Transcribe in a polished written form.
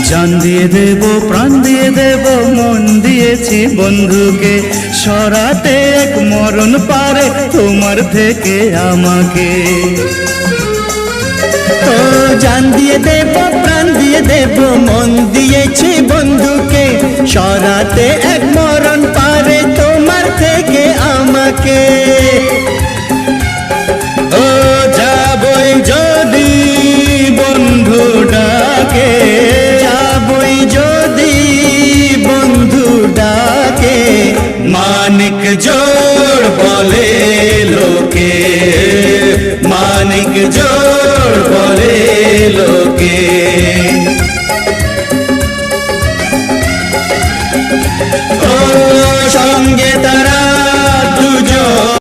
জান দিয়ে দেব প্রাণ দিয়ে দেব মন দিয়েছি বন্ধুকে, সরাতে এক মরণ পারে তোমার থেকে আমাকে। ও জান দিয়ে দেব প্রাণ দিয়ে দেব মন দিয়েছি বন্ধুকে, সরাতে এক মরণ পারে তোমার থেকে আমাকে।